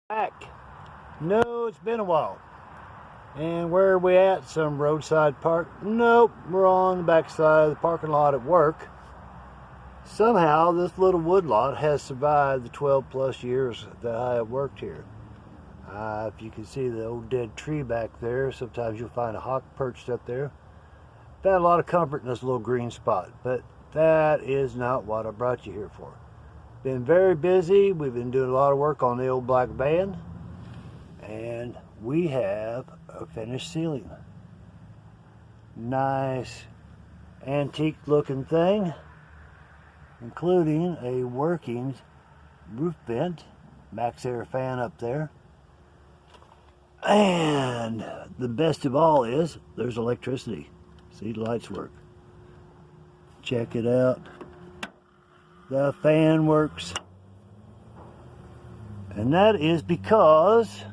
Back. No, it's been a while. And where are we at? Some roadside park? Nope, we're on the back side of the parking lot at work. Somehow this little woodlot has survived the 12 plus years that I have worked here. If you can see the old dead tree back there, sometimes you'll find a hawk perched up there. I've had a lot of comfort in this little green spot, but that is not what I brought you here for. Been very busy. We've been doing a lot of work on the old black van, and we have a finished ceiling. Nice antique looking thing, including a working roof vent, max air fan up there. And the best of all is there's electricity. See, the lights work. Check it out. The fan works. And that is because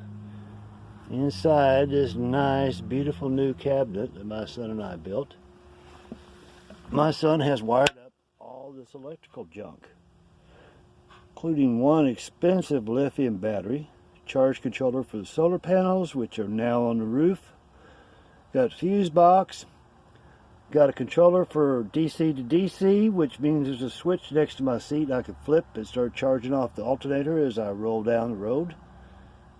inside this nice, beautiful new cabinet that my son and I built, my son has wired up all this electrical junk, including one expensive lithium battery, charge controller for the solar panels, which are now on the roof, got a fuse box, got a controller for DC to DC, which means there's a switch next to my seat I can flip and start charging off the alternator as I roll down the road.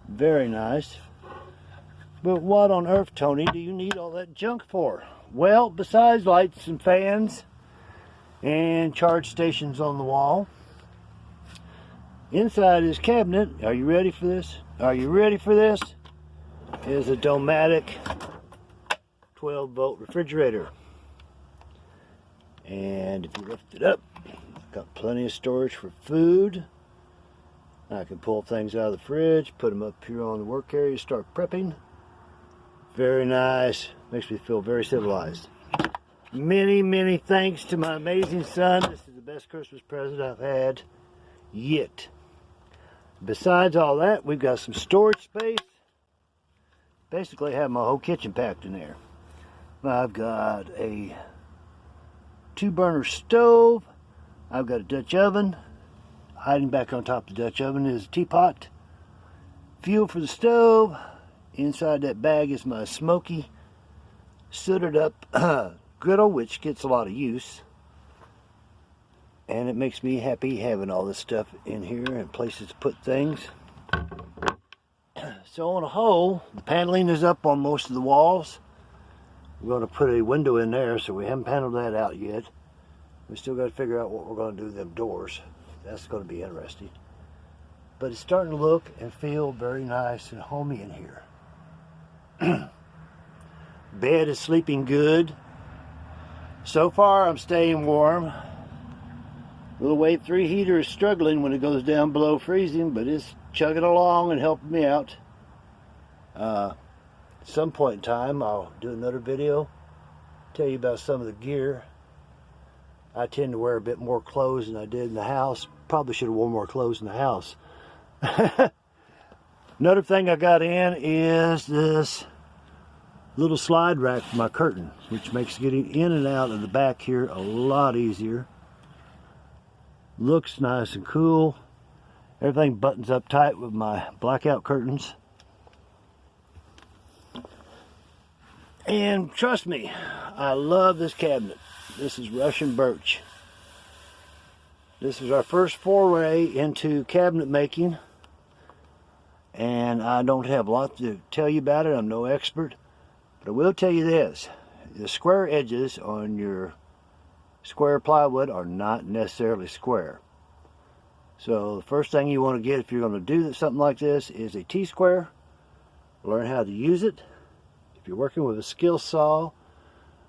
Very nice. But what on earth, Tony, do you need all that junk for? Well, besides lights and fans and charge stations on the wall, inside his cabinet, are you ready for this? Are you ready for this? Is a Dometic 12 volt refrigerator. And if you lift it up, got plenty of storage for food. I can pull things out of the fridge, put them up here on the work area, start prepping. Very nice. Makes me feel very civilized. Many, many thanks to my amazing son. This is the best Christmas present I've had yet. Besides all that, we've got some storage space. Basically, I have my whole kitchen packed in there. I've got a 2-burner stove. I've got a Dutch oven. Hiding back on top of the Dutch oven is a teapot. Fuel for the stove. Inside that bag is my smoky, sooted up griddle, which gets a lot of use. And it makes me happy having all this stuff in here and places to put things. So on a whole, the paneling is up on most of the walls. We're going to put a window in there, so we haven't paneled that out yet. We still got to figure out what we're going to do with them doors. That's going to be interesting. But it's starting to look and feel very nice and homey in here. Bed is sleeping good. So far, I'm staying warm. Little Wave 3 heater is struggling when it goes down below freezing, but it's chugging along and helping me out. At some point in time, I'll do another video, tell you about some of the gear. I tend to wear a bit more clothes than I did in the house. Probably should have worn more clothes in the house. Another thing I got in is this little slide rack for my curtains, which makes getting in and out of the back here a lot easier. Looks nice and cool. Everything buttons up tight with my blackout curtains. And trust me, I love this cabinet. This is Russian birch. This is our first foray into cabinet making. And I don't have a lot to tell you about it. I'm no expert. But I will tell you this. The square edges on your square plywood are not necessarily square. So the first thing you want to get if you're going to do something like this is a T-square. Learn how to use it. If you're working with a skill saw,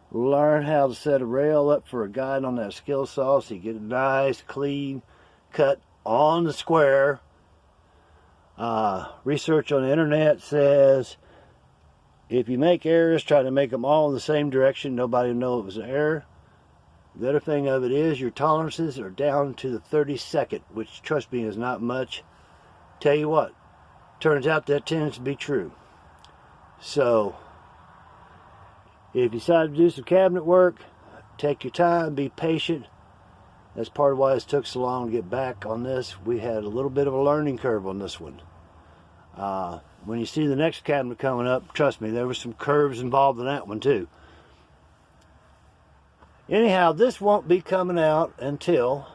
learn how to set a rail up for a guide on that skill saw so you get a nice clean cut on the square. Research on the internet says if you make errors, try to make them all in the same direction. Nobody will know it was an error. The other thing of it is your tolerances are down to the 32nd, which, trust me, is not much. Tell you what, turns out that tends to be true. So if you decide to do some cabinet work, take your time, be patient. That's part of why it took so long to get back on this. We had a little bit of a learning curve on this one. When you see the next cabinet coming up, trust me, there were some curves involved in that one too. Anyhow, this won't be coming out until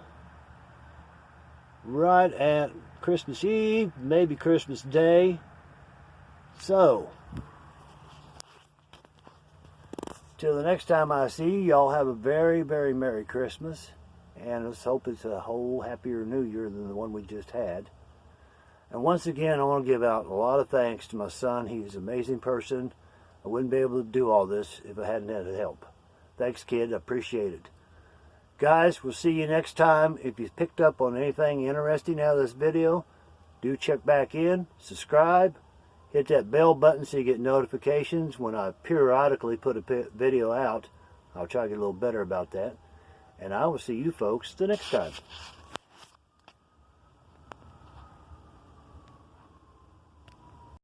right at Christmas Eve, maybe Christmas Day. So, till the next time I see you, y'all have a very, very Merry Christmas. And let's hope it's a whole happier New Year than the one we just had. And once again, I want to give out a lot of thanks to my son. He's an amazing person. I wouldn't be able to do all this if I hadn't had help. Thanks, kid. I appreciate it. Guys, we'll see you next time. If you picked up on anything interesting out of this video, do check back in, subscribe, hit that bell button so you get notifications when I periodically put a video out. I'll try to get a little better about that. And I will see you folks the next time.